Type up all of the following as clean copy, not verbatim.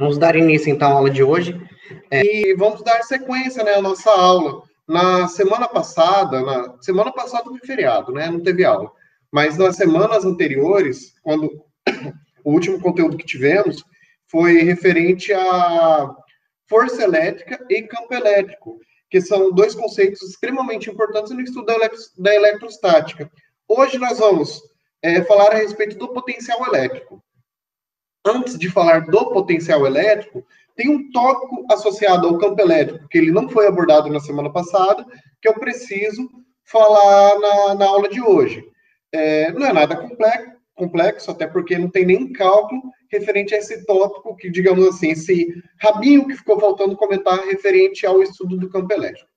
Vamos dar início, então, à aula de hoje. E vamos dar sequência, né, à nossa aula. Na semana passada foi feriado, né? Não teve aula. Mas nas semanas anteriores, quando o último conteúdo que tivemos foi referente à força elétrica e campo elétrico, que são dois conceitos extremamente importantes no estudo da eletrostática. Hoje nós vamos falar a respeito do potencial elétrico. Antes de falar do potencial elétrico, tem um tópico associado ao campo elétrico, que ele não foi abordado na semana passada, que eu preciso falar na aula de hoje. Não é nada complexo, até porque não tem nem cálculo referente a esse tópico, que, digamos assim, esse rabinho que ficou faltando comentar referente ao estudo do campo elétrico.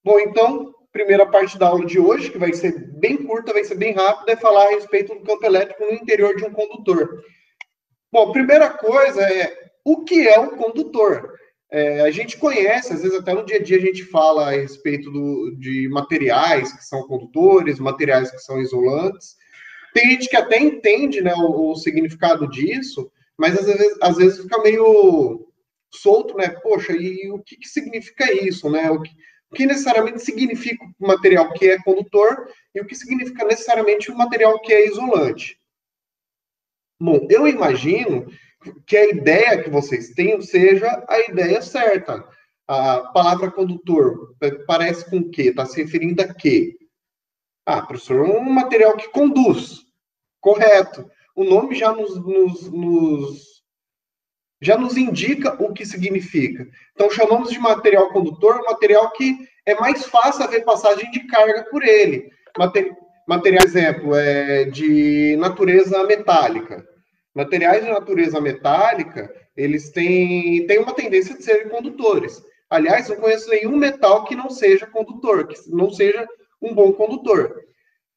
Bom, então, primeira parte da aula de hoje, que vai ser bem curta, vai ser bem rápida, é falar a respeito do campo elétrico no interior de um condutor. Bom, primeira coisa o que é um condutor? A gente conhece, às vezes até no dia a dia a gente fala a respeito de materiais que são condutores, materiais que são isolantes. Tem gente que até entende, né, o significado disso, mas às vezes fica meio solto, né? Poxa, e o que significa isso, né? O que necessariamente significa o material que é condutor e o que significa necessariamente o material que é isolante. Bom, eu imagino que a ideia que vocês tenham seja a ideia certa. A palavra condutor parece com o quê? Está se referindo a quê? Professor, um material que conduz. Correto. O nome já nos indica o que significa. Então, chamamos de material condutor um material que é mais fácil haver passagem de carga por ele. Material, exemplo, de natureza metálica. Materiais de natureza metálica, eles têm uma tendência de serem condutores. Aliás, não conheço nenhum metal que não seja condutor, que não seja um bom condutor.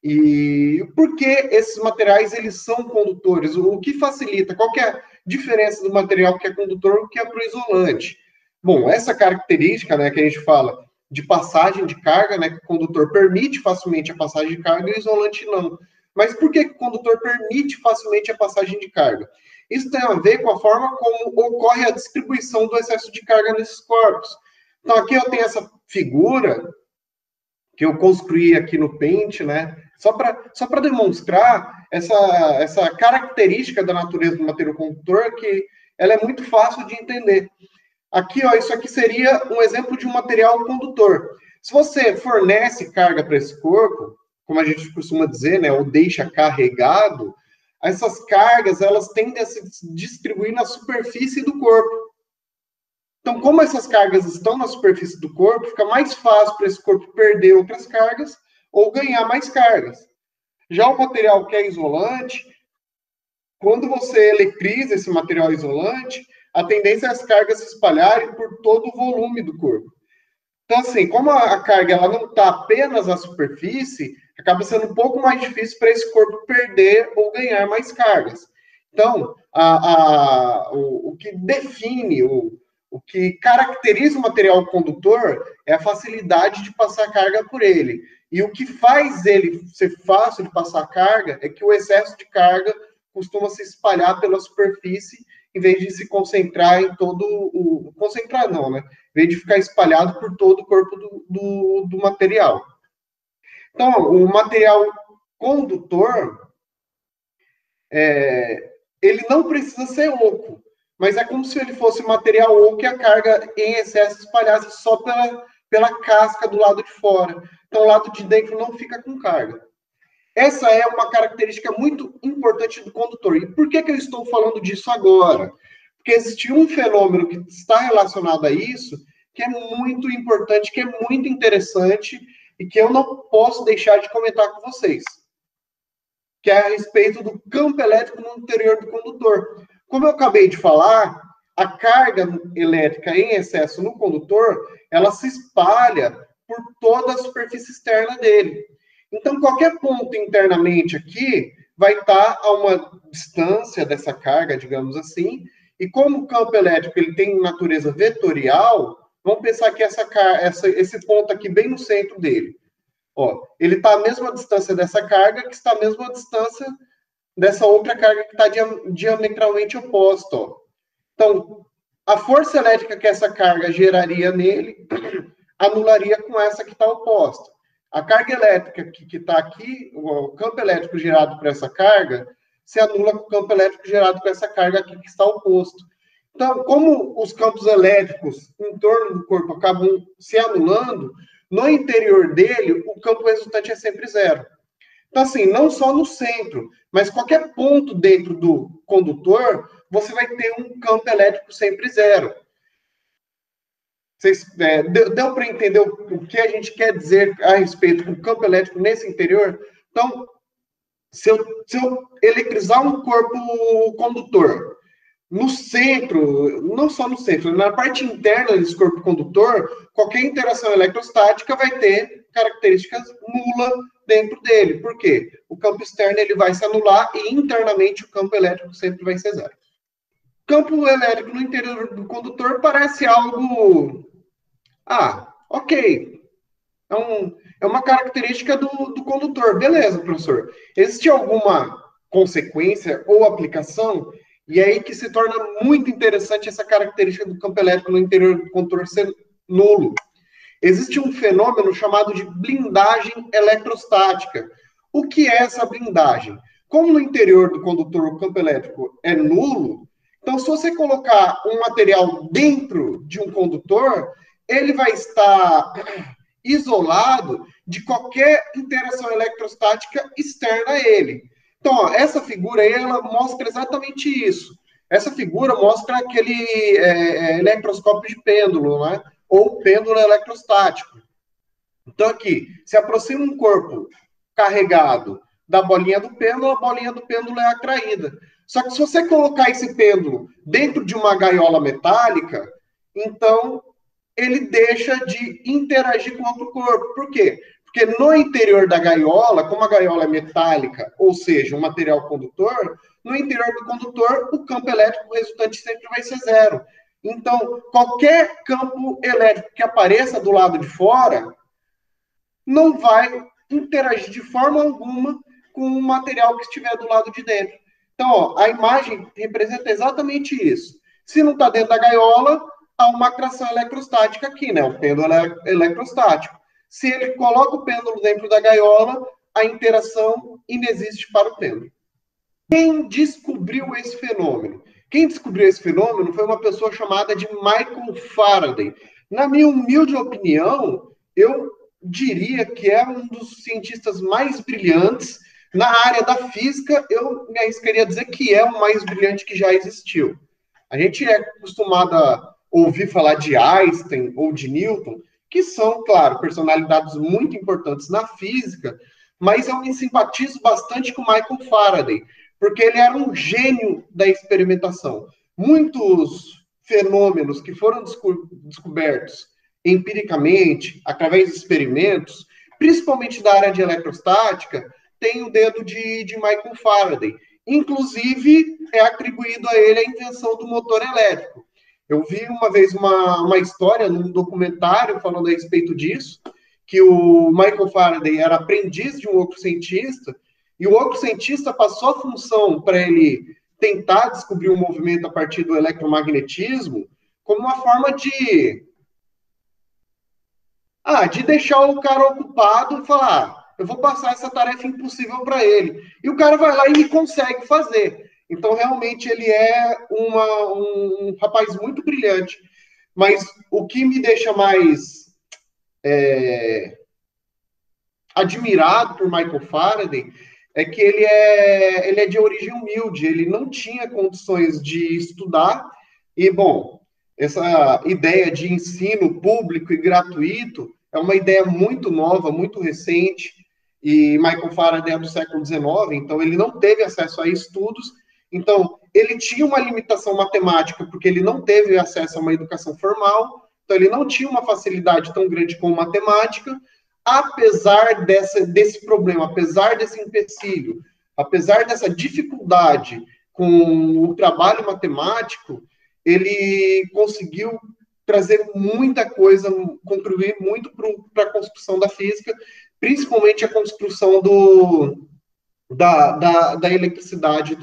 E por que esses materiais eles são condutores? O que facilita? Qual que é a diferença do material que é condutor e o que é para o isolante? Bom, essa característica, né, que a gente fala de passagem de carga, né, que o condutor permite facilmente a passagem de carga e o isolante não. Mas por que o condutor permite facilmente a passagem de carga? Isso tem a ver com a forma como ocorre a distribuição do excesso de carga nesses corpos. Então, aqui eu tenho essa figura que eu construí aqui no Paint, né? Só para demonstrar essa característica da natureza do material condutor, que ela é muito fácil de entender. Aqui, ó, isso aqui seria um exemplo de um material condutor. Se você fornece carga para esse corpo, como a gente costuma dizer, né, ou deixa carregado, essas cargas, elas tendem a se distribuir na superfície do corpo. Então, como essas cargas estão na superfície do corpo, fica mais fácil para esse corpo perder outras cargas ou ganhar mais cargas. Já o material que é isolante, quando você eletriza esse material isolante, a tendência é as cargas se espalharem por todo o volume do corpo. Então, assim, como a carga ela não está apenas na superfície, acaba sendo um pouco mais difícil para esse corpo perder ou ganhar mais cargas. Então, o que define, o que caracteriza o material condutor é a facilidade de passar carga por ele. E o que faz ele ser fácil de passar carga é que o excesso de carga costuma se espalhar pela superfície em vez de se concentrar em todo o... Concentrar não, né? Em vez de ficar espalhado por todo o corpo do material. Então, o material condutor, ele não precisa ser oco, mas é como se ele fosse material oco e a carga em excesso espalhasse só pela casca do lado de fora. Então, o lado de dentro não fica com carga. Essa é uma característica muito importante do condutor. E por que eu estou falando disso agora? Porque existe um fenômeno que está relacionado a isso, que é muito importante, que é muito interessante, e que eu não posso deixar de comentar com vocês. Que é a respeito do campo elétrico no interior do condutor. Como eu acabei de falar, a carga elétrica em excesso no condutor, ela se espalha por toda a superfície externa dele. Então, qualquer ponto internamente aqui vai estar a uma distância dessa carga, digamos assim, e como o campo elétrico ele tem natureza vetorial, vamos pensar que esse ponto aqui bem no centro dele. Ó, ele está à mesma distância dessa carga, que está à mesma distância dessa outra carga que está diametralmente oposta. Ó. Então, a força elétrica que essa carga geraria nele anularia com essa que está oposta. A carga elétrica que está aqui, o campo elétrico gerado por essa carga, se anula com o campo elétrico gerado por essa carga aqui que está oposto. Então, como os campos elétricos em torno do corpo acabam se anulando, no interior dele, o campo resultante é sempre zero. Então, assim, não só no centro, mas qualquer ponto dentro do condutor, você vai ter um campo elétrico sempre zero. Vocês, deu para entender o que a gente quer dizer a respeito do campo elétrico nesse interior? Então, se eu eletrizar um corpo condutor no centro, não só no centro, na parte interna desse corpo condutor, qualquer interação eletrostática vai ter características nulas dentro dele. Por quê? O campo externo ele vai se anular e internamente o campo elétrico sempre vai ser zero. Campo elétrico no interior do condutor parece algo... ok. É uma característica do condutor. Beleza, professor. Existe alguma consequência ou aplicação? E aí que se torna muito interessante essa característica do campo elétrico no interior do condutor ser nulo. Existe um fenômeno chamado de blindagem eletrostática. O que é essa blindagem? Como no interior do condutor o campo elétrico é nulo, então se você colocar um material dentro de um condutor, ele vai estar isolado de qualquer interação eletrostática externa a ele. Então, ó, essa figura aí, ela mostra exatamente isso. Essa figura mostra aquele eletroscópio de pêndulo, né? Ou pêndulo eletrostático. Então, aqui, se aproxima um corpo carregado da bolinha do pêndulo, a bolinha do pêndulo é atraída. Só que se você colocar esse pêndulo dentro de uma gaiola metálica, então ele deixa de interagir com outro corpo. Por quê? Porque no interior da gaiola, como a gaiola é metálica, ou seja, um material condutor, no interior do condutor, o campo elétrico resultante sempre vai ser zero. Então, qualquer campo elétrico que apareça do lado de fora não vai interagir de forma alguma com o material que estiver do lado de dentro. Então, ó, a imagem representa exatamente isso. Se não está dentro da gaiola, há uma atração eletrostática aqui, né? O pêndulo eletrostático. Se ele coloca o pêndulo dentro da gaiola, a interação inexiste para o pêndulo. Quem descobriu esse fenômeno? Quem descobriu esse fenômeno foi uma pessoa chamada de Michael Faraday. Na minha humilde opinião, eu diria que é um dos cientistas mais brilhantes na área da física. Eu me arriscaria a dizer que é o mais brilhante que já existiu. A gente é acostumado a ouvir falar de Einstein ou de Newton, que são, claro, personalidades muito importantes na física, mas eu me simpatizo bastante com Michael Faraday, porque ele era um gênio da experimentação. Muitos fenômenos que foram descobertos empiricamente, através de experimentos, principalmente da área de eletrostática, tem o dedo de Michael Faraday. Inclusive, é atribuído a ele a invenção do motor elétrico. Eu vi uma vez uma história num documentário falando a respeito disso, que o Michael Faraday era aprendiz de um outro cientista, e o outro cientista passou a função para ele tentar descobrir o movimento a partir do eletromagnetismo como uma forma de deixar o cara ocupado e falar, eu vou passar essa tarefa impossível para ele. E o cara vai lá e consegue fazer. Então, realmente, ele é um rapaz muito brilhante. Mas o que me deixa mais admirado por Michael Faraday é que ele é de origem humilde, ele não tinha condições de estudar, e, bom, essa ideia de ensino público e gratuito é uma ideia muito nova, muito recente, e Michael Faraday é do século XIX, então ele não teve acesso a estudos, então ele tinha uma limitação matemática, porque ele não teve acesso a uma educação formal, então ele não tinha uma facilidade tão grande com matemática. Apesar desse problema, apesar desse empecilho, apesar dessa dificuldade com o trabalho matemático, ele conseguiu trazer muita coisa, contribuir muito para a construção da física, principalmente a construção da eletricidade,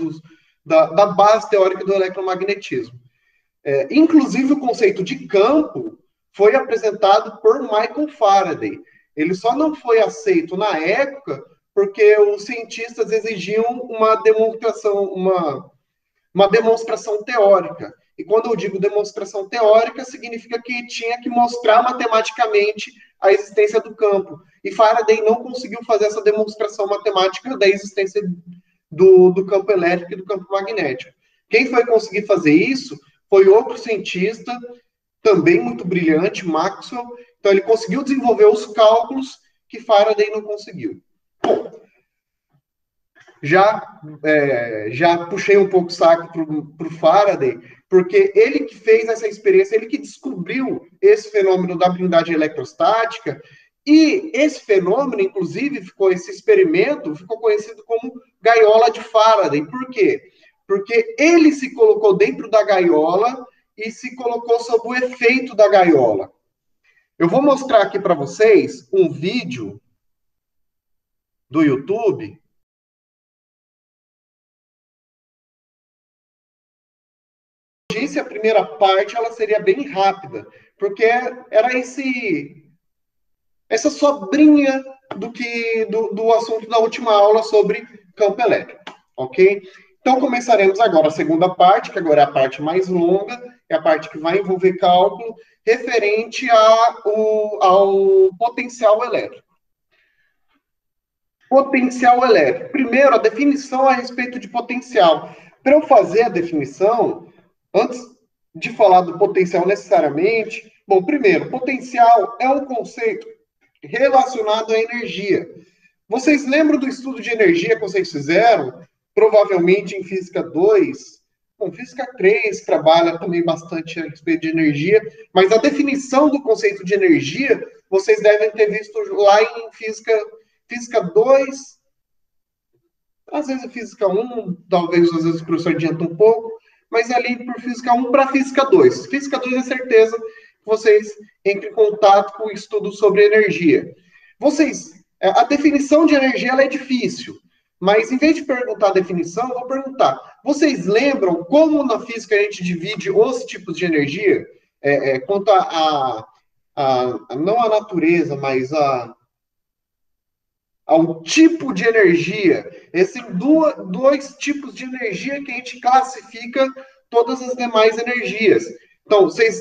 da base teórica do eletromagnetismo. Inclusive, o conceito de campo foi apresentado por Michael Faraday. Ele só não foi aceito na época porque os cientistas exigiam uma demonstração teórica. E quando eu digo demonstração teórica, significa que tinha que mostrar matematicamente a existência do campo. E Faraday não conseguiu fazer essa demonstração matemática da existência do campo elétrico e do campo magnético. Quem foi conseguir fazer isso foi outro cientista, também muito brilhante, Maxwell. Então, ele conseguiu desenvolver os cálculos que Faraday não conseguiu. Bom, já puxei um pouco o saco para o Faraday, porque ele que fez essa experiência, ele que descobriu esse fenômeno da blindagem eletrostática, e esse fenômeno, inclusive, esse experimento ficou conhecido como gaiola de Faraday. Por quê? Porque ele se colocou dentro da gaiola e se colocou sob o efeito da gaiola. Eu vou mostrar aqui para vocês um vídeo do YouTube. Disse a primeira parte, ela seria bem rápida, porque era essa sobrinha do assunto da última aula sobre campo elétrico, ok? Então, começaremos agora a segunda parte, que agora é a parte mais longa, é a parte que vai envolver cálculo, referente ao potencial elétrico. Potencial elétrico. Primeiro, a definição a respeito de potencial. Para eu fazer a definição, antes de falar do potencial necessariamente, bom, primeiro, potencial é um conceito relacionado à energia. Vocês lembram do estudo de energia que vocês fizeram? Provavelmente em Física 2. Bom, Física 3 trabalha também bastante a respeito de energia, mas a definição do conceito de energia, vocês devem ter visto lá em Física 2, às vezes em Física 1, talvez às vezes o professor adianta um pouco, mas ali por Física 1 para Física 2. Física 2 é certeza que vocês entrem em contato com o estudo sobre energia. A definição de energia ela é difícil, mas em vez de perguntar a definição, eu vou perguntar, vocês lembram como na física a gente divide os tipos de energia? Quanto não a natureza, mas ao tipo de energia. Esses dois tipos de energia que a gente classifica todas as demais energias. Então, vocês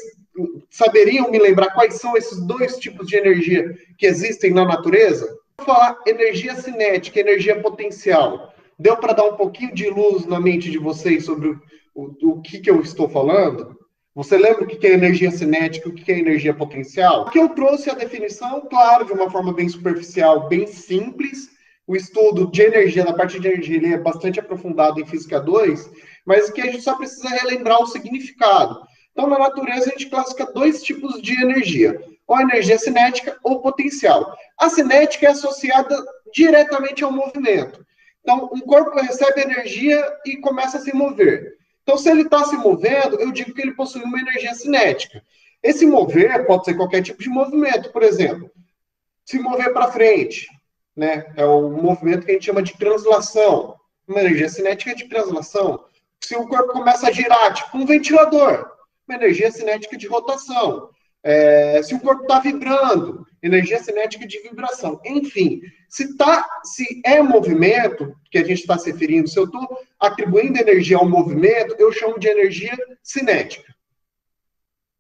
saberiam me lembrar quais são esses dois tipos de energia que existem na natureza? Vou falar energia cinética, energia potencial. Deu para dar um pouquinho de luz na mente de vocês sobre o que eu estou falando? Você lembra o que é energia cinética e o que é energia potencial? Aqui eu trouxe a definição, claro, de uma forma bem superficial, bem simples. O estudo de energia, na parte de energia, ele é bastante aprofundado em Física 2, mas que a gente só precisa relembrar o significado. Então, na natureza, a gente classifica dois tipos de energia, ou energia cinética ou potencial. A cinética é associada diretamente ao movimento. Então, um corpo recebe energia e começa a se mover. Então, se ele está se movendo, eu digo que ele possui uma energia cinética. Esse mover pode ser qualquer tipo de movimento, por exemplo, se mover para frente, né? É o movimento que a gente chama de translação. Uma energia cinética de translação. Se o corpo começa a girar, tipo um ventilador, uma energia cinética de rotação. Se o corpo está vibrando, energia cinética de vibração. Enfim, se é movimento, que a gente está se referindo, se eu estou atribuindo energia ao movimento, eu chamo de energia cinética.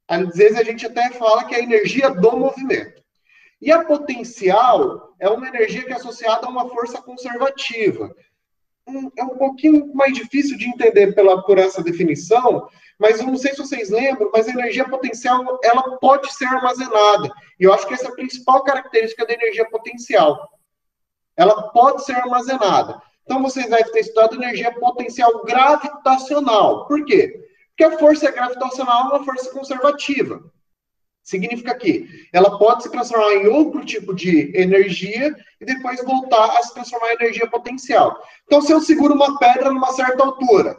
Às vezes a gente até fala que é a energia do movimento. E a potencial é uma energia que é associada a uma força conservativa. É um pouquinho mais difícil de entender por essa definição, mas eu não sei se vocês lembram, mas a energia potencial, ela pode ser armazenada. E eu acho que essa é a principal característica da energia potencial. Ela pode ser armazenada. Então, vocês devem ter estudado energia potencial gravitacional. Por quê? Porque a força gravitacional é uma força conservativa. Significa que ela pode se transformar em outro tipo de energia e depois voltar a se transformar em energia potencial. Então, se eu seguro uma pedra numa certa altura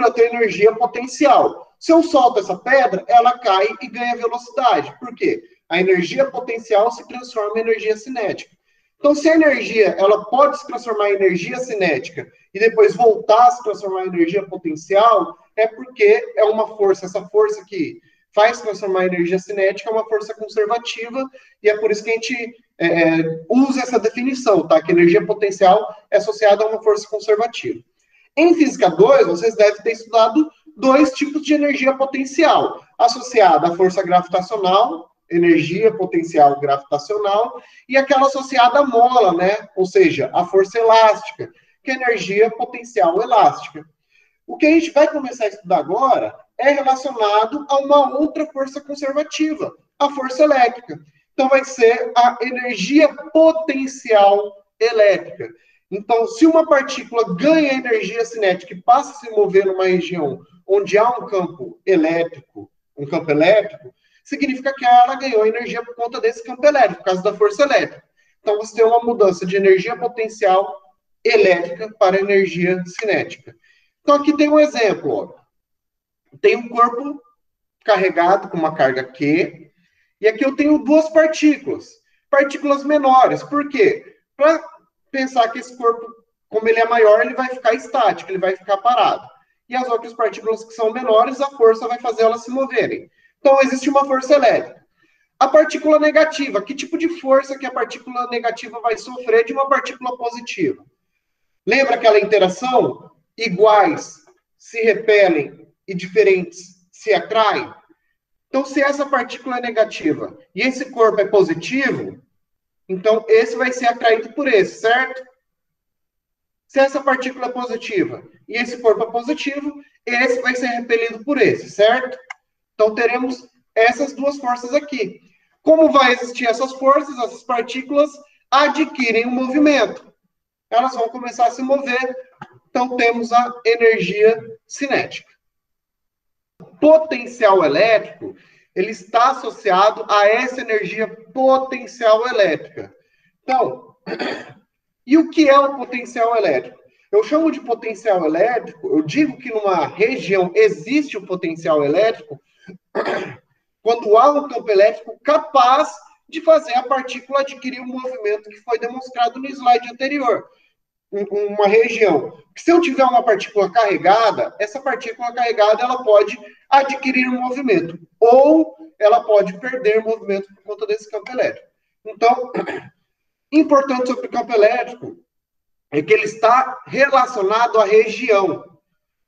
eu tenho energia potencial. Se eu solto essa pedra, ela cai e ganha velocidade. Por quê? A energia potencial se transforma em energia cinética. Então, se a energia ela pode se transformar em energia cinética e depois voltar a se transformar em energia potencial, é porque é uma força, essa força que faz transformar a energia cinética é uma força conservativa, e é por isso que a gente usa essa definição, tá? Que energia potencial é associada a uma força conservativa. Em Física 2, vocês devem ter estudado dois tipos de energia potencial, associada à força gravitacional, energia potencial gravitacional, e aquela associada à mola, né? Ou seja, a força elástica, que é energia potencial elástica. O que a gente vai começar a estudar agora é relacionado a uma outra força conservativa, a força elétrica. Então, vai ser a energia potencial elétrica. Então, se uma partícula ganha energia cinética e passa a se mover numa região onde há um campo elétrico, significa que ela ganhou energia por conta desse campo elétrico, por causa da força elétrica. Então, você tem uma mudança de energia potencial elétrica para energia cinética. Então, aqui tem um exemplo. Ó. Tem um corpo carregado com uma carga Q, e aqui eu tenho duas partículas menores. Por quê? Para pensar que esse corpo, como ele é maior, ele vai ficar estático, ele vai ficar parado. E as outras partículas que são menores, a força vai fazer elas se moverem. Então, existe uma força elétrica. A partícula negativa, que tipo de força que a partícula negativa vai sofrer de uma partícula positiva? Lembra aquela interação? Iguais se repelem e diferentes se atraem? Então, se essa partícula é negativa e esse corpo é positivo, então esse vai ser atraído por esse, certo? Se essa partícula é positiva e esse corpo é positivo, esse vai ser repelido por esse, certo? Então, teremos essas duas forças aqui. Como vai existir essas forças, essas partículas adquirem um movimento. Elas vão começar a se mover. Então, temos a energia cinética. Potencial elétrico, ele está associado a essa energia potencial elétrica. Então, e o que é o potencial elétrico? Eu chamo de potencial elétrico, eu digo que numa região existe o potencial elétrico quando há um campo elétrico capaz de fazer a partícula adquirir um movimento que foi demonstrado no slide anterior. Uma região. Se eu tiver uma partícula carregada, essa partícula carregada ela pode adquirir um movimento, ou ela pode perder movimento por conta desse campo elétrico. Então, importante sobre o campo elétrico é que ele está relacionado à região.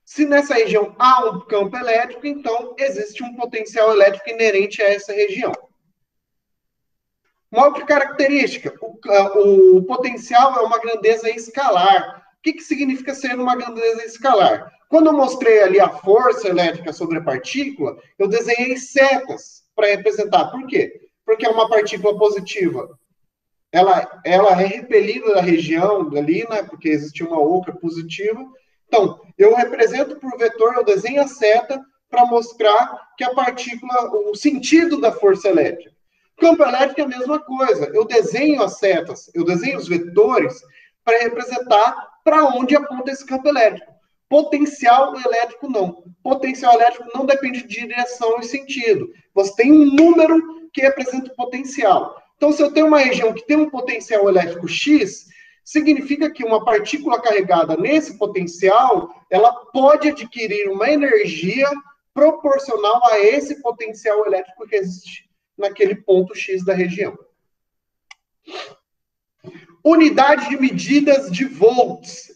Se nessa região há um campo elétrico, então existe um potencial elétrico inerente a essa região. Uma outra característica, o potencial é uma grandeza escalar. O que significa ser uma grandeza escalar? Quando eu mostrei ali a força elétrica sobre a partícula, eu desenhei setas para representar. Por quê? Porque é uma partícula positiva. Ela é repelida da região ali, né? Porque existe uma outra positiva. Então, eu represento por vetor, eu desenho a seta para mostrar que a partícula, o sentido da força elétrica. Campo elétrico é a mesma coisa. Eu desenho as setas, eu desenho os vetores para representar para onde aponta esse campo elétrico. Potencial elétrico não. Potencial elétrico não depende de direção e sentido. Você tem um número que representa o potencial. Então, se eu tenho uma região que tem um potencial elétrico X, significa que uma partícula carregada nesse potencial, ela pode adquirir uma energia proporcional a esse potencial elétrico que existe naquele ponto X da região. Unidade de medidas de volts,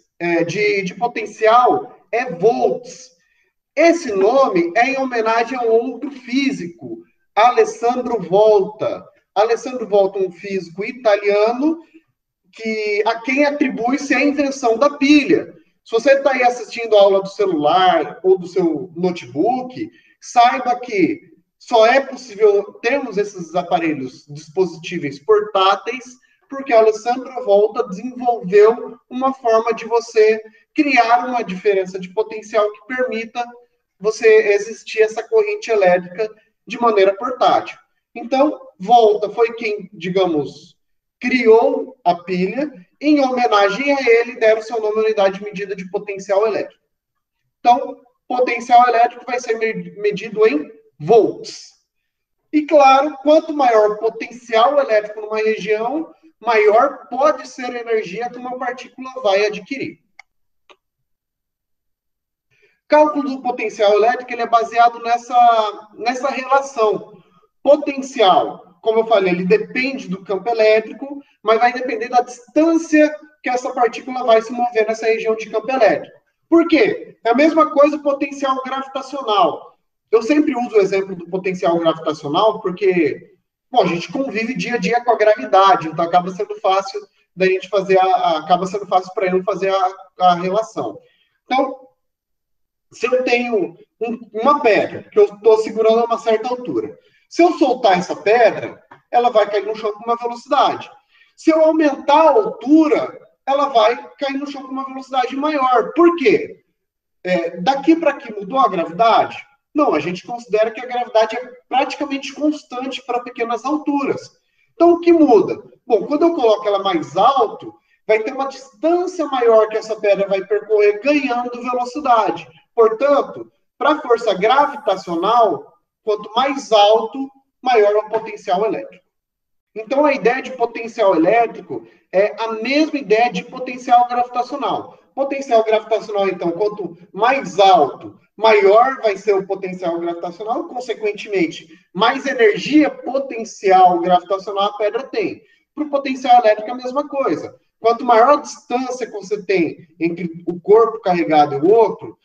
de potencial, é volts. Esse nome é em homenagem a um outro físico, Alessandro Volta. Alessandro Volta, um físico italiano, a quem atribui-se a invenção da pilha. Se você está aí assistindo a aula do celular ou do seu notebook, saiba que só é possível termos esses aparelhos dispositivos portáteis porque o Alessandro Volta desenvolveu uma forma de você criar uma diferença de potencial que permita você existir essa corrente elétrica de maneira portátil. Então, Volta foi quem, digamos, criou a pilha. Em homenagem a ele, deram seu nome à unidade de medida de potencial elétrico. Então, potencial elétrico vai ser medido em volts. E, claro, quanto maior o potencial elétrico numa região, maior pode ser a energia que uma partícula vai adquirir. Cálculo do potencial elétrico ele é baseado nessa relação. Potencial, como eu falei, ele depende do campo elétrico, mas vai depender da distância que essa partícula vai se mover nessa região de campo elétrico. Por quê? É a mesma coisa o potencial gravitacional. Eu sempre uso o exemplo do potencial gravitacional porque, bom, a gente convive dia a dia com a gravidade, então acaba sendo fácil da gente fazer acaba sendo fácil para eu fazer a relação. Então, se eu tenho uma pedra que eu estou segurando a uma certa altura, se eu soltar essa pedra, ela vai cair no chão com uma velocidade. Se eu aumentar a altura, ela vai cair no chão com uma velocidade maior. Por quê? Daqui para aqui mudou a gravidade? Não, a gente considera que a gravidade é praticamente constante para pequenas alturas. Então, o que muda? Bom, quando eu coloco ela mais alto, vai ter uma distância maior que essa pedra vai percorrer, ganhando velocidade. Portanto, para a força gravitacional, quanto mais alto, maior é o potencial elétrico. Então, a ideia de potencial elétrico é a mesma ideia de potencial gravitacional. Potencial gravitacional, então, quanto mais alto, maior vai ser o potencial gravitacional, consequentemente, mais energia potencial gravitacional a pedra tem. Para o potencial elétrico é a mesma coisa. Quanto maior a distância que você tem entre o corpo carregado e o outro,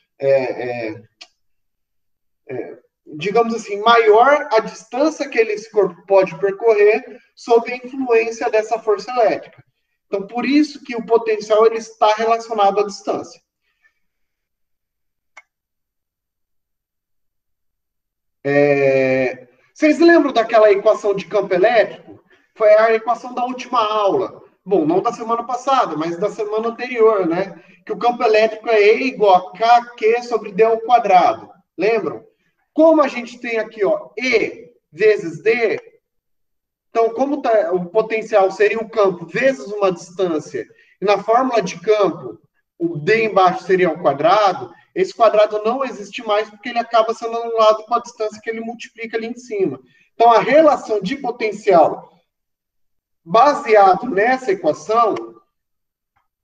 digamos assim, maior a distância que esse corpo pode percorrer sob a influência dessa força elétrica. Então, por isso que o potencial ele está relacionado à distância. Vocês lembram daquela equação de campo elétrico? Foi a equação da última aula. Bom, não da semana passada, mas da semana anterior, né? Que o campo elétrico é E igual a KQ sobre D ao quadrado. Lembram? Como a gente tem aqui, ó, E vezes D, então, como o potencial seria o campo vezes uma distância, e na fórmula de campo, o D embaixo seria ao quadrado, esse quadrado não existe mais porque ele acaba sendo anulado com a distância que ele multiplica ali em cima. Então, a relação de potencial baseado nessa equação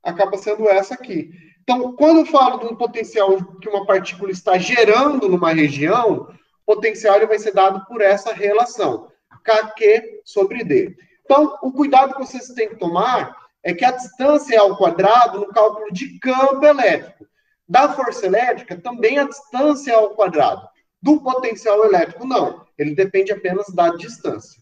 acaba sendo essa aqui. Então, quando eu falo de um potencial que uma partícula está gerando numa região, o potencial ele vai ser dado por essa relação, KQ sobre D. Então, o cuidado que vocês têm que tomar é que a distância é ao quadrado no cálculo de campo elétrico. Da força elétrica, também a distância é ao quadrado. Do potencial elétrico, não. Ele depende apenas da distância.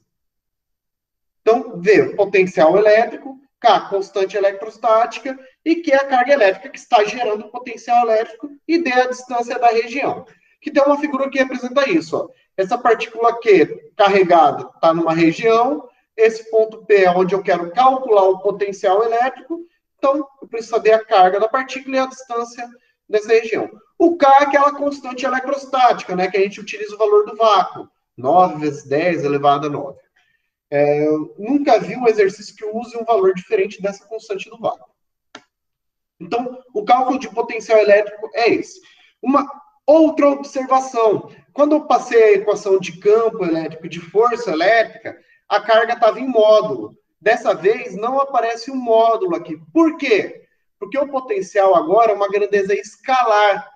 Então, V, potencial elétrico, K, constante eletrostática, e Q, a carga elétrica que está gerando potencial elétrico, e D, a distância da região. Que tem uma figura que representa isso. Ó. Essa partícula Q carregada está numa região, esse ponto P é onde eu quero calcular o potencial elétrico, então eu preciso saber a carga da partícula e a distância dessa região. O K é aquela constante eletrostática, né, que a gente utiliza o valor do vácuo, 9 vezes 10 elevado a 9. Eu nunca vi um exercício que use um valor diferente dessa constante do vácuo. Então, o cálculo de potencial elétrico é esse. Uma outra observação. Quando eu passei a equação de campo elétrico e de força elétrica, a carga estava em módulo. Dessa vez, não aparece um módulo aqui. Por quê? Porque o potencial agora é uma grandeza escalar.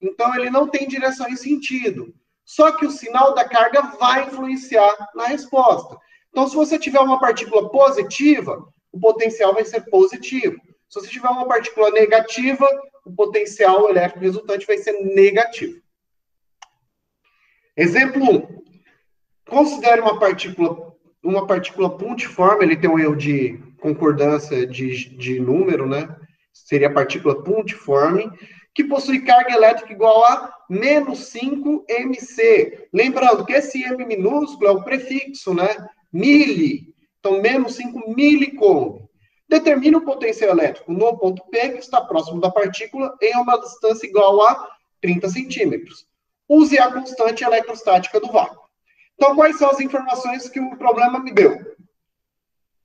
Então, ele não tem direção e sentido. Só que o sinal da carga vai influenciar na resposta. Então, se você tiver uma partícula positiva, o potencial vai ser positivo. Se você tiver uma partícula negativa, o potencial elétrico resultante vai ser negativo. Exemplo 1. Considere uma partícula pontiforme, ele tem um erro de concordância de número, né? Seria a partícula pontiforme, que possui carga elétrica igual a menos 5 mC. Lembrando que esse M minúsculo é o prefixo, né? Mili. Então, menos 5 milicoulomb. Determine o potencial elétrico no ponto P, que está próximo da partícula, em uma distância igual a 30 centímetros. Use a constante eletrostática do vácuo. Então, quais são as informações que o problema me deu?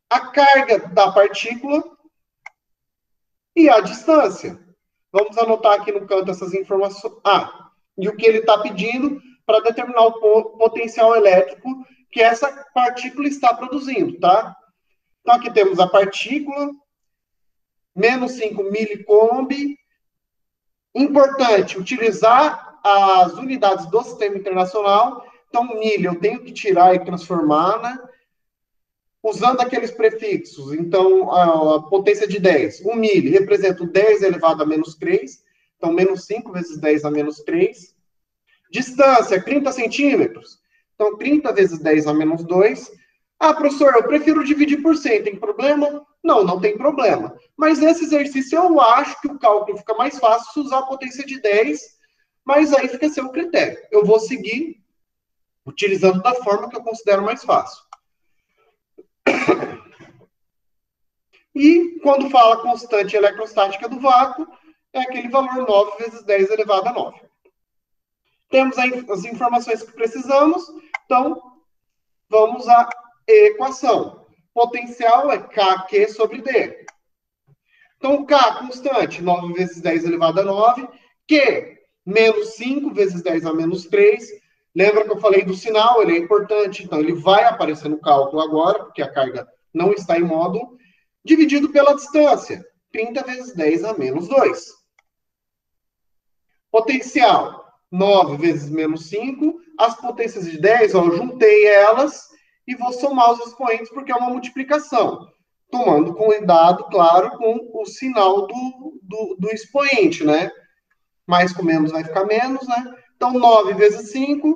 A carga da partícula e a distância. Vamos anotar aqui no canto essas informações. E o que ele está pedindo para determinar o potencial elétrico que essa partícula está produzindo, tá? Então, aqui temos a partícula, menos 5 milicoulomb. Importante, utilizar as unidades do Sistema Internacional. Então, milho eu tenho que tirar e transformar, né? Usando aqueles prefixos. Então, a potência de 10. 1 milho representa o 10 elevado a menos 3. Então, menos 5 vezes 10 a menos 3. Distância, 30 centímetros. Então, 30 vezes 10 a menos 2. Ah, professor, eu prefiro dividir por 100. Tem problema? Não, não tem problema. Mas nesse exercício eu acho que o cálculo fica mais fácil se usar a potência de 10, mas aí fica a seu critério. Eu vou seguir utilizando da forma que eu considero mais fácil. E quando fala constante eletrostática do vácuo, é aquele valor 9 vezes 10 elevado a 9. Temos as informações que precisamos, então vamos à equação. Potencial é Kq sobre D. Então, K, constante, 9 vezes 10 elevado a 9. Q, menos 5 vezes 10 a menos 3. Lembra que eu falei do sinal? Ele é importante, então ele vai aparecer no cálculo agora, porque a carga não está em módulo. Dividido pela distância, 30 vezes 10 a menos 2. Potencial, 9 vezes menos 5. As potências de 10, ó, eu juntei elas e vou somar os expoentes porque é uma multiplicação. Tomando cuidado, claro, com o sinal do expoente, né? Mais com menos vai ficar menos, né? Então, 9 vezes 5,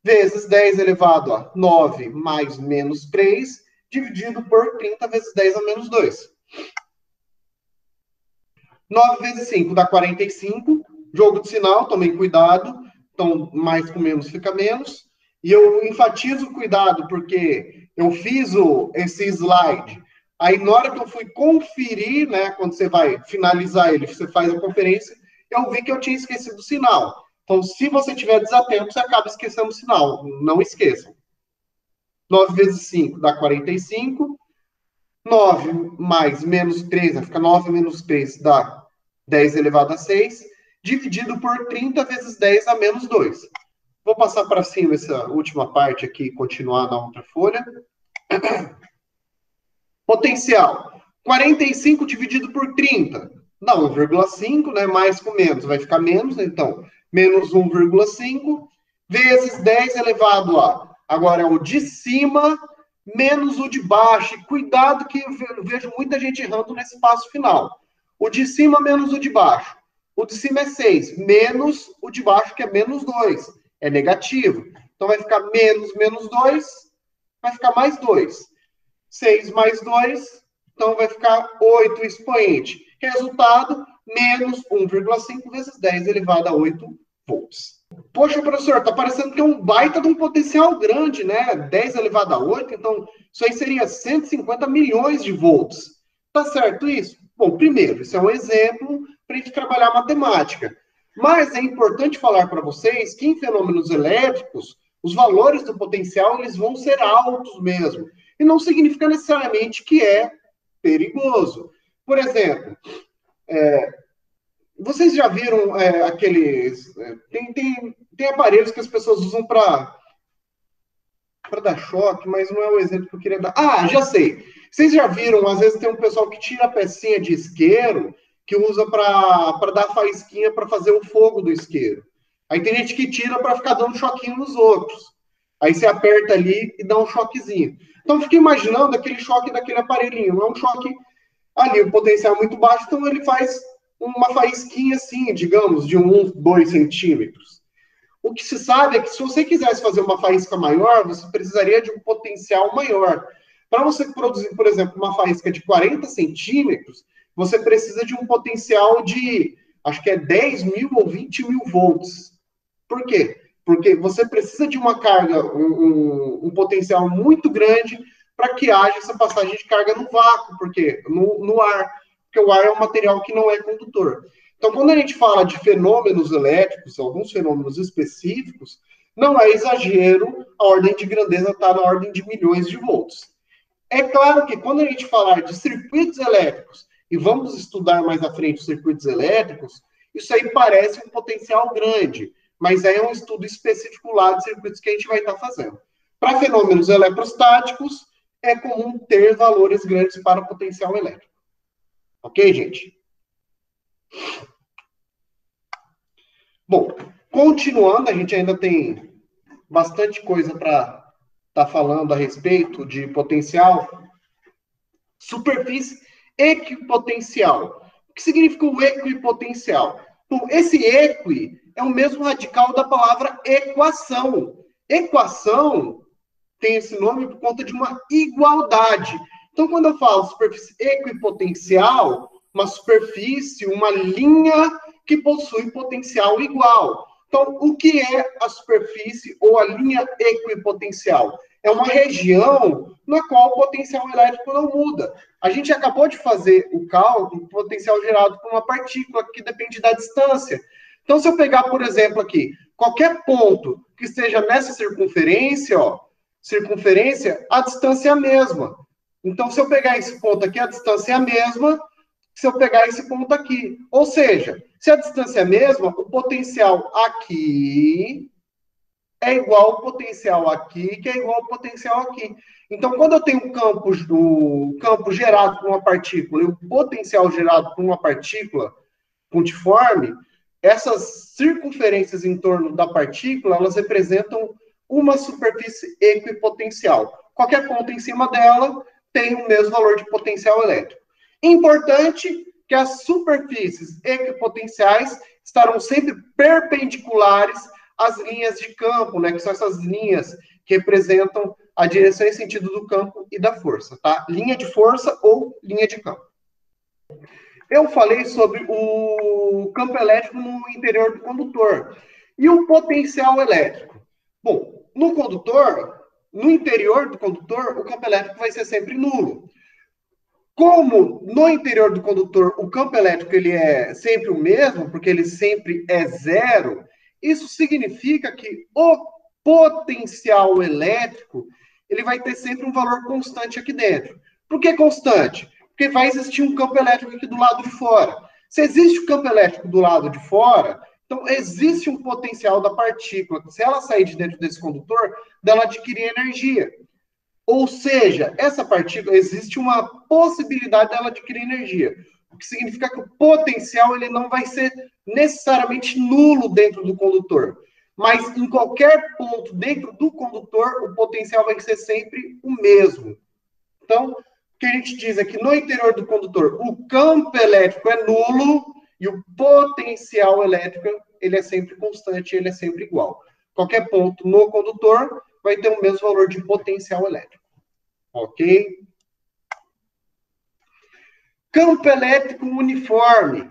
vezes 10 elevado a 9 mais menos 3, dividido por 30 vezes 10 a menos 2. 9 vezes 5 dá 45. Jogo de sinal, tomem cuidado. Então, mais com menos fica menos. E eu enfatizo o cuidado porque eu fiz esse slide. Aí, na hora que eu fui conferir, né, quando você vai finalizar ele, você faz a conferência, eu vi que eu tinha esquecido o sinal. Então, se você estiver desatento, você acaba esquecendo o sinal. Não esqueçam. 9 vezes 5 dá 45. 9 mais menos 3, vai ficar 9 menos 3 dá 10 elevado a 6, dividido por 30 vezes 10 a menos 2. Vou passar para cima essa última parte aqui e continuar na outra folha. Potencial. 45 dividido por 30. Dá 1,5, né? Mais com menos. Vai ficar menos, então. Menos 1,5 vezes 10 elevado a. Agora é o de cima menos o de baixo. E cuidado que eu vejo muita gente errando nesse passo final. O de cima menos o de baixo. O de cima é 6, menos o de baixo, que é menos 2. É negativo. Então vai ficar menos 2, vai ficar mais 2. 6 mais 2, então vai ficar 8 expoente. Resultado, menos 1,5 vezes 10 elevado a 8 volts. Poxa, professor, tá parecendo que é um baita de um potencial grande, né? 10 elevado a 8, então isso aí seria 150 milhões de volts. Tá certo isso? Bom, primeiro, isso é um exemplo para a gente trabalhar matemática. Mas é importante falar para vocês que em fenômenos elétricos, os valores do potencial eles vão ser altos mesmo. E não significa necessariamente que é perigoso. Por exemplo, vocês já viram aqueles... Tem aparelhos que as pessoas usam para dar choque, mas não é o exemplo que eu queria dar. Ah, já sei. Vocês já viram, às vezes tem um pessoal que tira a pecinha de isqueiro, que usa para dar faísquinha para fazer o fogo do isqueiro. Aí tem gente que tira para ficar dando choquinho nos outros. Aí você aperta ali e dá um choquezinho. Então, fica imaginando aquele choque daquele aparelhinho. Não é um choque ali, o potencial é muito baixo, então ele faz uma faísquinha assim, digamos, de 1, 2 centímetros. O que se sabe é que se você quisesse fazer uma faísca maior, você precisaria de um potencial maior. Para você produzir, por exemplo, uma faísca de 40 centímetros, você precisa de um potencial de, acho que é 10 mil ou 20 mil volts. Por quê? Porque você precisa de uma carga, um potencial muito grande para que haja essa passagem de carga no vácuo, porque no ar, porque o ar é um material que não é condutor. Então, quando a gente fala de fenômenos elétricos, alguns fenômenos específicos, não é exagero, a ordem de grandeza está na ordem de milhões de volts. É claro que quando a gente falar de circuitos elétricos, e vamos estudar mais à frente os circuitos elétricos, isso aí parece um potencial grande, mas aí é um estudo específico lá de circuitos que a gente vai estar fazendo. Para fenômenos eletrostáticos, é comum ter valores grandes para o potencial elétrico. Ok, gente? Bom, continuando, a gente ainda tem bastante coisa para estar falando a respeito de potencial. Superfície equipotencial. O que significa o equipotencial? Bom, esse equi é o mesmo radical da palavra equação. Equação tem esse nome por conta de uma igualdade. Então, quando eu falo superfície equipotencial, uma superfície, uma linha que possui potencial igual. Então, o que é a superfície ou a linha equipotencial? É uma região na qual o potencial elétrico não muda. A gente acabou de fazer o cálculo do potencial gerado por uma partícula que depende da distância. Então, se eu pegar, por exemplo, aqui, qualquer ponto que esteja nessa circunferência, ó, a distância é a mesma. Então, se eu pegar esse ponto aqui, a distância é a mesma se eu pegar esse ponto aqui. Ou seja, se a distância é a mesma, o potencial aqui é igual ao potencial aqui, que é igual ao potencial aqui. Então, quando eu tenho o campo gerado por uma partícula e o potencial gerado por uma partícula pontiforme, essas circunferências em torno da partícula, elas representam uma superfície equipotencial. Qualquer ponto em cima dela tem o mesmo valor de potencial elétrico. Importante que as superfícies equipotenciais estarão sempre perpendiculares às linhas de campo, né, que são essas linhas que representam a direção e sentido do campo e da força, tá? Linha de força ou linha de campo. Eu falei sobre o campo elétrico no interior do condutor. E o potencial elétrico? Bom, no condutor, no interior do condutor, o campo elétrico vai ser sempre nulo. Como no interior do condutor o campo elétrico ele é sempre o mesmo, porque ele sempre é zero, isso significa que o potencial elétrico ele vai ter sempre um valor constante aqui dentro. Por que constante? Porque vai existir um campo elétrico aqui do lado de fora. Se existe um campo elétrico do lado de fora, então existe um potencial da partícula, se ela sair de dentro desse condutor, dela adquirir energia. Ou seja, essa partícula, existe uma possibilidade dela adquirir energia. O que significa que o potencial ele não vai ser necessariamente nulo dentro do condutor. Mas em qualquer ponto dentro do condutor, o potencial vai ser sempre o mesmo. Então, o que a gente diz é que no interior do condutor, o campo elétrico é nulo e o potencial elétrico ele é sempre constante, ele é sempre igual. Qualquer ponto no condutor vai ter o mesmo valor de potencial elétrico. Ok? Campo elétrico uniforme.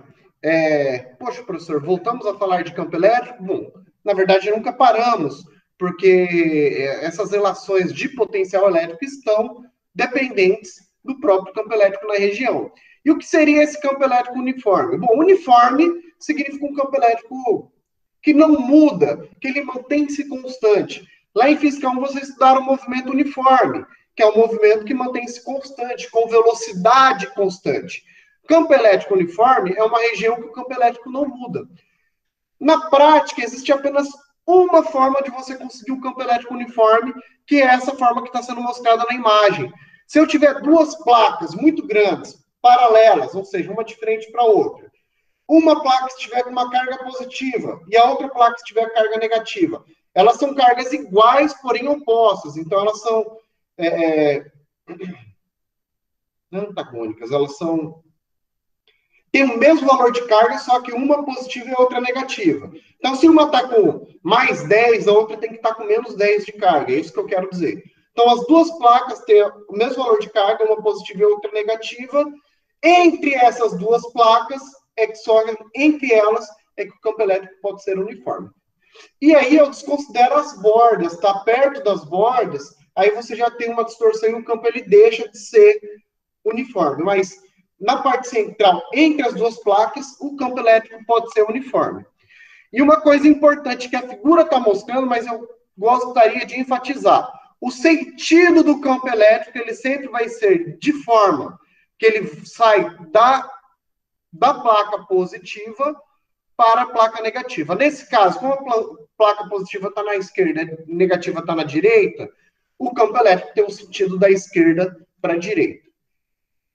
Poxa, professor, voltamos a falar de campo elétrico? Bom, na verdade, nunca paramos, porque essas relações de potencial elétrico estão dependentes do próprio campo elétrico na região. E o que seria esse campo elétrico uniforme? Bom, uniforme significa um campo elétrico que não muda, que ele mantém-se constante. Lá em Física 1, vocês estudaram o movimento uniforme, que é um movimento que mantém-se constante, com velocidade constante. Campo elétrico uniforme é uma região que o campo elétrico não muda. Na prática, existe apenas uma forma de você conseguir um campo elétrico uniforme, que é essa forma que está sendo mostrada na imagem. Se eu tiver duas placas muito grandes, paralelas, ou seja, uma de frente para a outra, uma placa estiver com uma carga positiva e a outra placa estiver com carga negativa, elas são cargas iguais, porém opostas. Então, elas são antagônicas, elas têm o mesmo valor de carga, só que uma positiva e a outra negativa. Então, se uma está com mais 10, a outra tem que estar com menos 10 de carga, é isso que eu quero dizer. Então, as duas placas têm o mesmo valor de carga, uma positiva e a outra negativa. Entre essas duas placas, é que só entre elas é que o campo elétrico pode ser uniforme. E aí eu desconsidero as bordas, está perto das bordas, aí você já tem uma distorção e o campo ele deixa de ser uniforme. Mas na parte central, entre as duas placas, o campo elétrico pode ser uniforme. E uma coisa importante que a figura está mostrando, mas eu gostaria de enfatizar, o sentido do campo elétrico ele sempre vai ser de forma que ele sai da placa positiva para a placa negativa. Nesse caso, como a placa positiva está na esquerda e a negativa está na direita, o campo elétrico tem um sentido da esquerda para a direita.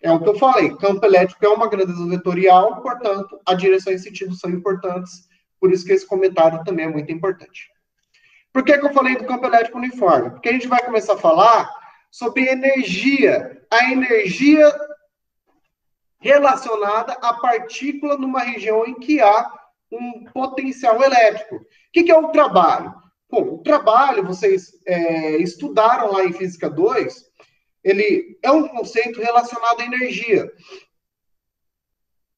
É o que eu falei, campo elétrico é uma grandeza vetorial, portanto, a direção e sentido são importantes, por isso que esse comentário também é muito importante. Por que eu falei do campo elétrico uniforme? Porque a gente vai começar a falar sobre energia, a energia relacionada à partícula numa região em que há um potencial elétrico. O que é o trabalho? Bom, o trabalho, vocês estudaram lá em Física 2, ele é um conceito relacionado à energia.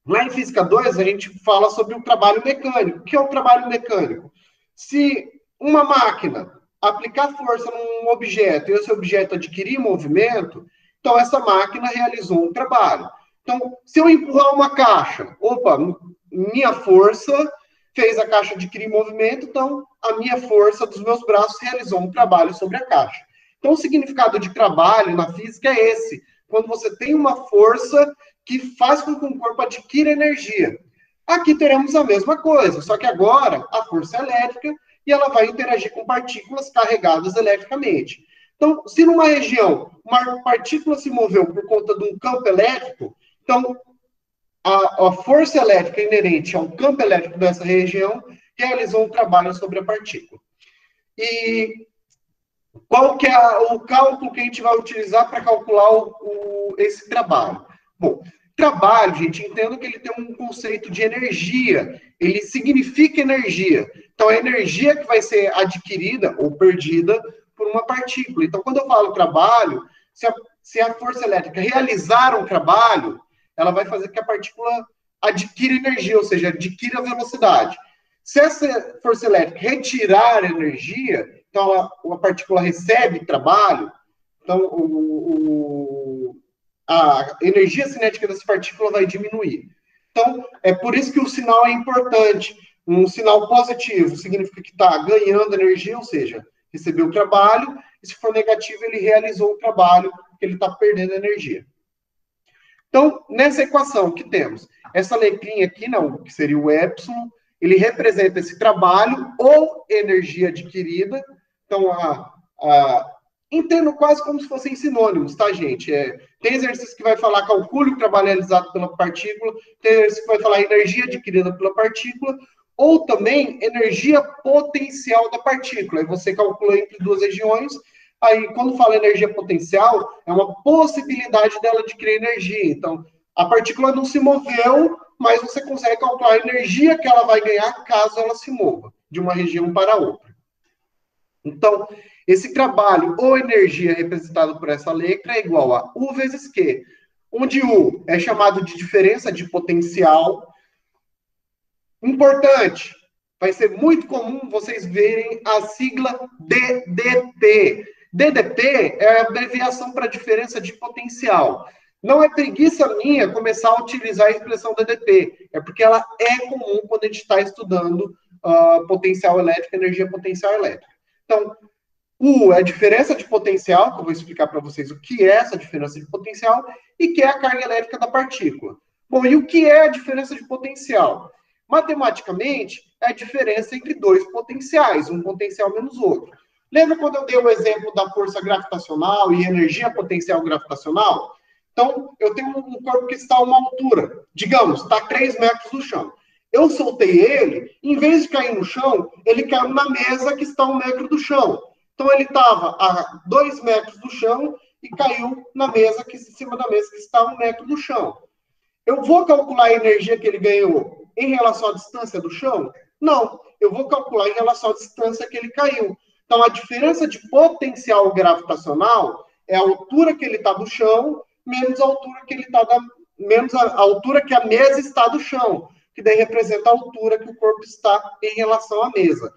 Lá em Física 2, a gente fala sobre o trabalho mecânico. O que é o trabalho mecânico? Se uma máquina aplicar força num objeto e esse objeto adquirir movimento, então essa máquina realizou um trabalho. Então, se eu empurrar uma caixa, opa, minha força fez a caixa adquirir movimento, então a minha força dos meus braços realizou um trabalho sobre a caixa. Então, o significado de trabalho na física é esse, quando você tem uma força que faz com que o corpo adquira energia. Aqui teremos a mesma coisa, só que agora a força é elétrica e ela vai interagir com partículas carregadas eletricamente. Então, se numa região uma partícula se moveu por conta de um campo elétrico, então a força elétrica inerente ao campo elétrico dessa região realizou um trabalho sobre a partícula. E qual que é o cálculo que a gente vai utilizar para calcular esse trabalho? Bom, trabalho, gente, entendo que ele tem um conceito de energia. Ele significa energia. Então, é a energia que vai ser adquirida ou perdida por uma partícula. Então, quando eu falo trabalho, se a força elétrica realizar um trabalho, ela vai fazer que a partícula adquira energia, ou seja, adquira velocidade. Se essa força elétrica retirar energia, então a partícula recebe trabalho, então a energia cinética dessa partícula vai diminuir. Então, é por isso que o sinal é importante. Um sinal positivo significa que está ganhando energia, ou seja, recebeu o trabalho, e se for negativo, ele realizou o trabalho, porque ele está perdendo energia. Então, nessa equação que temos, essa letrinha aqui, não, que seria o epsilon, ele representa esse trabalho ou energia adquirida. Então, entendo quase como se fossem sinônimos, tá, gente? Tem exercício que vai falar calcule o trabalho realizado pela partícula, tem exercício que vai falar energia adquirida pela partícula, ou também energia potencial da partícula. Aí você calcula entre duas regiões. Aí, quando fala energia potencial, é uma possibilidade dela adquirir energia. Então, a partícula não se moveu, mas você consegue calcular a energia que ela vai ganhar caso ela se mova de uma região para outra. Então, esse trabalho ou energia representado por essa letra é igual a U vezes Q, onde U é chamado de diferença de potencial. Importante, vai ser muito comum vocês verem a sigla DDP. DDP é a abreviação para diferença de potencial. Não é preguiça minha começar a utilizar a expressão DDP, é porque ela é comum quando a gente está estudando potencial elétrico, energia potencial elétrica. Então, U é a diferença de potencial, que eu vou explicar para vocês o que é essa diferença de potencial, e que é a carga elétrica da partícula. Bom, e o que é a diferença de potencial? Matematicamente, é a diferença entre dois potenciais, um potencial menos outro. Lembra quando eu dei o exemplo da força gravitacional e energia potencial gravitacional? Então, eu tenho um corpo que está a uma altura, digamos, está a 3 metros do chão. Eu soltei ele, em vez de cair no chão, ele caiu na mesa que está a 1 metro do chão. Então, ele estava a 2 metros do chão e caiu na mesa, em cima da mesa que está a 1 metro do chão. Eu vou calcular a energia que ele ganhou em relação à distância do chão? Não, eu vou calcular em relação à distância que ele caiu. Então, a diferença de potencial gravitacional é a altura que ele está do chão menos a altura que ele está menos a altura que a mesa está do chão, que daí representa a altura que o corpo está em relação à mesa.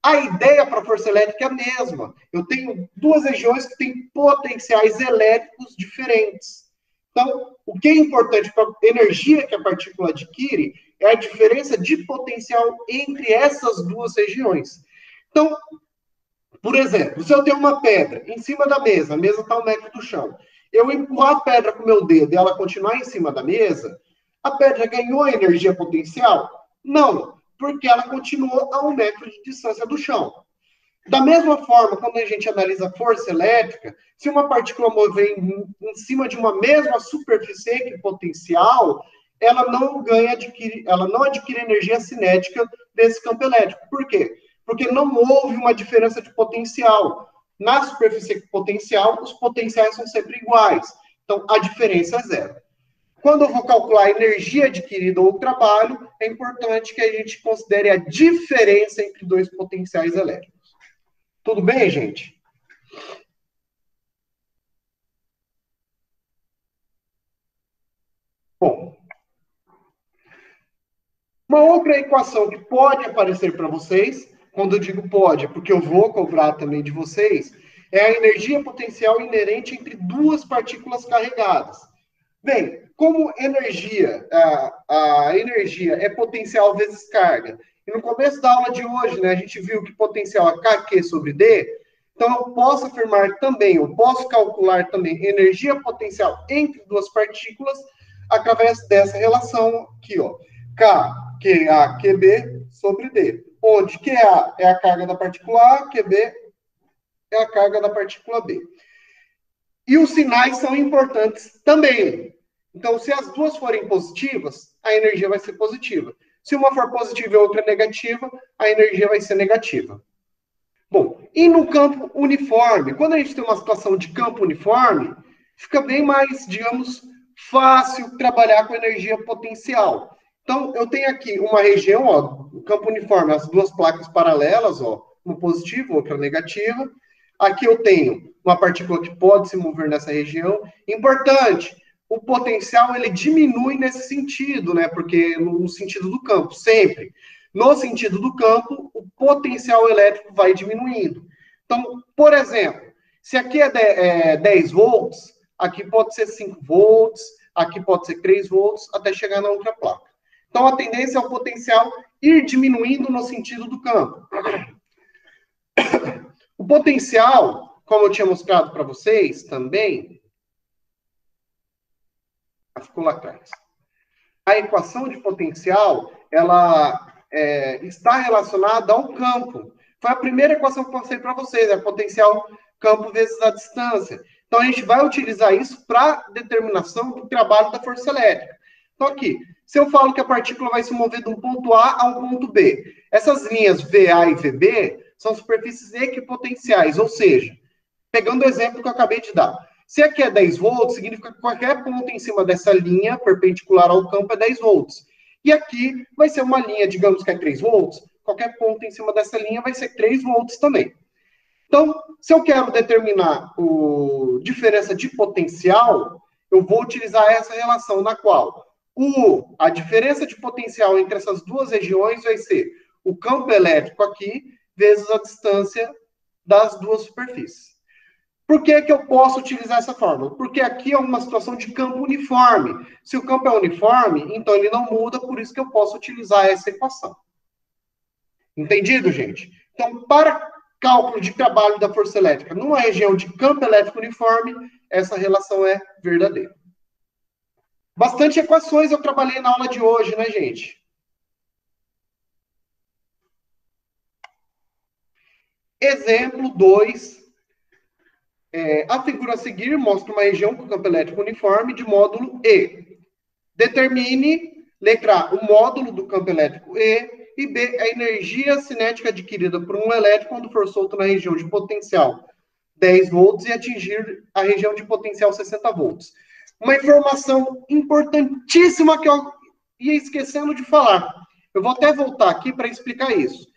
A ideia para a força elétrica é a mesma. Eu tenho duas regiões que têm potenciais elétricos diferentes. Então, o que é importante para a energia que a partícula adquire é a diferença de potencial entre essas duas regiões. Então, por exemplo, se eu tenho uma pedra em cima da mesa, a mesa está a 1 metro do chão, eu empurrar a pedra com o meu dedo e ela continuar em cima da mesa, a pedra ganhou energia potencial? Não, porque ela continuou a 1 metro de distância do chão. Da mesma forma, quando a gente analisa força elétrica, se uma partícula mover em cima de uma mesma superfície equipotencial, ela não adquire energia cinética desse campo elétrico. Por quê? Porque não houve uma diferença de potencial. Na superfície equipotencial, os potenciais são sempre iguais. Então, a diferença é zero. Quando eu vou calcular a energia adquirida ou o trabalho, é importante que a gente considere a diferença entre dois potenciais elétricos. Tudo bem, gente? Bom, uma outra equação que pode aparecer para vocês, quando eu digo pode, é porque eu vou cobrar também de vocês, é a energia potencial inerente entre duas partículas carregadas. Bem, como a energia é potencial vezes carga, e no começo da aula de hoje, né, a gente viu que potencial é Kq sobre D, então eu posso afirmar também, eu posso calcular também energia potencial entre duas partículas através dessa relação aqui, ó. K, QA, QB sobre D, onde QA é a carga da partícula A, QB é a carga da partícula B. E os sinais são importantes também. Então, se as duas forem positivas, a energia vai ser positiva. Se uma for positiva e a outra negativa, a energia vai ser negativa. Bom, e no campo uniforme? Quando a gente tem uma situação de campo uniforme, fica bem mais, digamos, fácil trabalhar com energia potencial. Então, eu tenho aqui uma região, ó, o campo uniforme, as duas placas paralelas, ó, uma positiva, outra negativa. Aqui eu tenho uma partícula que pode se mover nessa região. Importante, o potencial ele diminui nesse sentido, né? Porque no sentido do campo, sempre. No sentido do campo, o potencial elétrico vai diminuindo. Então, por exemplo, se aqui é 10 volts, aqui pode ser 5 volts, aqui pode ser 3 volts, até chegar na outra placa. Então, a tendência é o potencial ir diminuindo no sentido do campo. O potencial, como eu tinha mostrado para vocês também, ficou lá atrás. A equação de potencial, ela está relacionada ao campo. Foi a primeira equação que eu passei para vocês, é potencial campo vezes a distância. Então, a gente vai utilizar isso para determinação do trabalho da força elétrica. Então, aqui, se eu falo que a partícula vai se mover de um ponto A a um ponto B, essas linhas VA e VB são superfícies equipotenciais, ou seja, pegando o exemplo que eu acabei de dar, se aqui é 10 volts, significa que qualquer ponto em cima dessa linha perpendicular ao campo é 10 volts. E aqui vai ser uma linha, digamos que é 3 volts, qualquer ponto em cima dessa linha vai ser 3 volts também. Então, se eu quero determinar a diferença de potencial, eu vou utilizar essa relação na qual a diferença de potencial entre essas duas regiões vai ser o campo elétrico aqui vezes a distância das duas superfícies. Por que que eu posso utilizar essa fórmula? Porque aqui é uma situação de campo uniforme. Se o campo é uniforme, então ele não muda, por isso que eu posso utilizar essa equação. Entendido, gente? Então, para cálculo de trabalho da força elétrica numa região de campo elétrico uniforme, essa relação é verdadeira. Bastante equações eu trabalhei na aula de hoje, né, gente? Exemplo 2. A figura a seguir mostra uma região com campo elétrico uniforme de módulo E. Determine, letra A, o módulo do campo elétrico E B, a energia cinética adquirida por um elétron quando for solto na região de potencial 10 volts e atingir a região de potencial 60 volts. Uma informação importantíssima que eu ia esquecendo de falar. Eu vou até voltar aqui para explicar isso.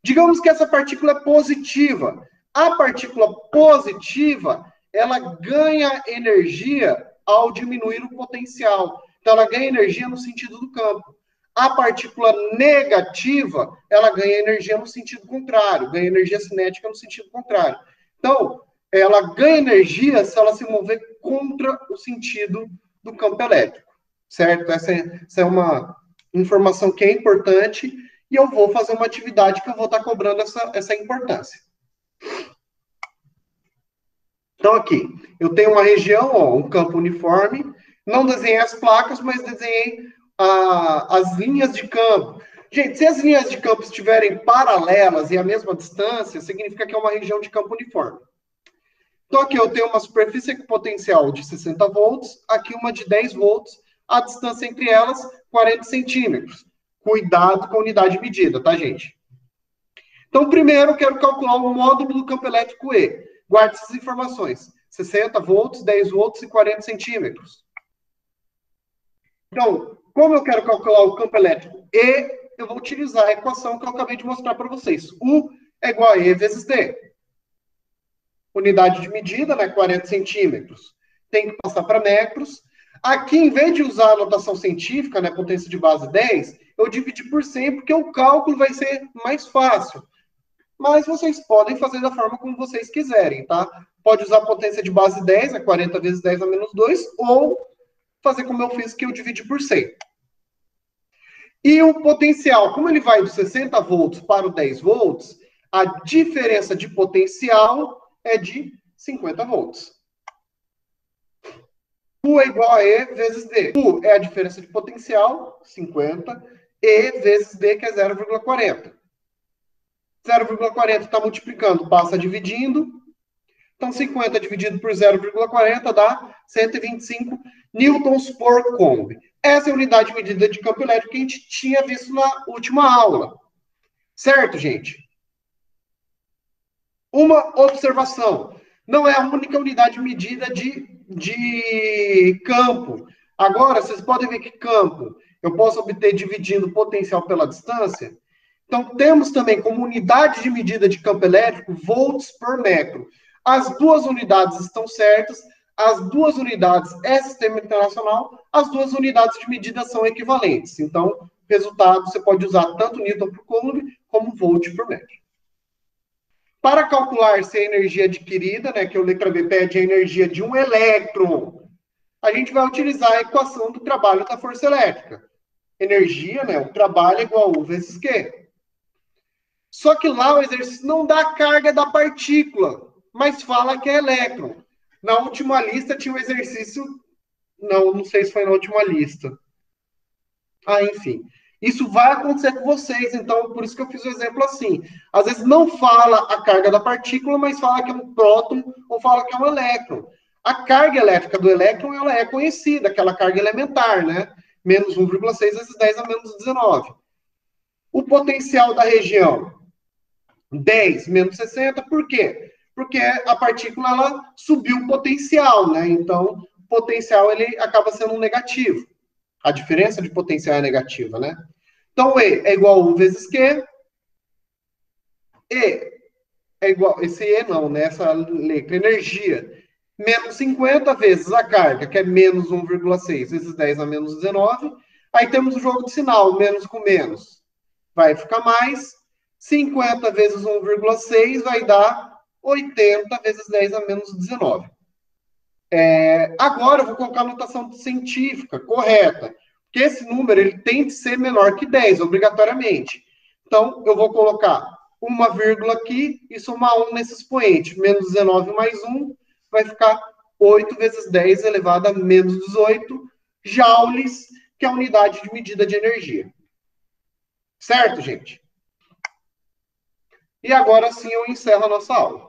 Digamos que essa partícula é positiva. A partícula positiva, ela ganha energia ao diminuir o potencial. Então, ela ganha energia no sentido do campo. A partícula negativa, ela ganha energia no sentido contrário, ganha energia cinética no sentido contrário. Então, ela ganha energia se ela se mover contra o sentido do campo elétrico, certo? Essa é uma informação que é importante e eu vou fazer uma atividade que eu vou estar cobrando essa importância. Então, aqui, eu tenho uma região, ó, um campo uniforme, não desenhei as placas, mas desenhei as linhas de campo. Gente, se as linhas de campo estiverem paralelas e a mesma distância, significa que é uma região de campo uniforme. Então, aqui eu tenho uma superfície com potencial de 60 volts, aqui uma de 10 volts, a distância entre elas, 40 centímetros. Cuidado com a unidade de medida, tá, gente? Então, primeiro, eu quero calcular o módulo do campo elétrico E. Guarde essas informações. 60 volts, 10 volts e 40 centímetros. Então, como eu quero calcular o campo elétrico E, eu vou utilizar a equação que eu acabei de mostrar para vocês. U é igual a E vezes D. Unidade de medida, né, 40 centímetros. Tem que passar para metros. Aqui, em vez de usar a notação científica, né, potência de base 10, eu dividi por 100, porque o cálculo vai ser mais fácil. Mas vocês podem fazer da forma como vocês quiserem, tá? Pode usar a potência de base 10, é 40 vezes 10 a menos 2, ou fazer como eu fiz, que eu dividi por 100. E o potencial, como ele vai dos 60 volts para o 10 volts, a diferença de potencial é de 50 volts. U é igual a E vezes D. U é a diferença de potencial, 50, E vezes D, que é 0,40. 0,40 está multiplicando, passa dividindo. Então, 50 dividido por 0,40 dá 125 newtons por coulomb. Essa é a unidade de medida de campo elétrico que a gente tinha visto na última aula. Certo, gente? Uma observação. Não é a única unidade de medida de campo. Agora, vocês podem ver que campo eu posso obter dividindo potencial pela distância. Então, temos também como unidade de medida de campo elétrico volts por metro. As duas unidades estão certas, as duas unidades é sistema internacional, as duas unidades de medida são equivalentes. Então, resultado, você pode usar tanto Newton por Coulomb como volt por metro. Para calcular se a energia adquirida, né, que a letra B pede a energia de um elétron, a gente vai utilizar a equação do trabalho da força elétrica. Energia, né, o trabalho é igual a U vezes Q. Só que lá o exercício não dá a carga da partícula, mas fala que é elétron. Na última lista tinha um exercício... Não sei se foi na última lista. Enfim. Isso vai acontecer com vocês, então por isso que eu fiz o exemplo assim. Às vezes não fala a carga da partícula, mas fala que é um próton ou fala que é um elétron. A carga elétrica do elétron ela é conhecida, aquela carga elementar, né? Menos 1,6 vezes 10 a menos 19. O potencial da região 10 menos 60, por quê? Porque a partícula ela subiu o potencial, né? Então, o potencial ele acaba sendo um negativo. A diferença de potencial é negativa, né? Então, E é igual a U vezes Q. E é igual... Esse E não, né? Essa letra, energia. Menos 50 vezes a carga, que é menos 1,6 vezes 10 a menos 19. Aí temos o jogo de sinal, menos com menos. Vai ficar mais. 50 vezes 1,6 vai dar 80 vezes 10 a menos 19. Agora eu vou colocar a notação científica correta, porque esse número ele tem que ser menor que 10, obrigatoriamente. Então, eu vou colocar uma vírgula aqui e somar 1 nesse expoente. Menos 19 mais 1 vai ficar 8 vezes 10 elevado a menos 18 joules, que é a unidade de medida de energia. Certo, gente? E agora sim eu encerro a nossa aula.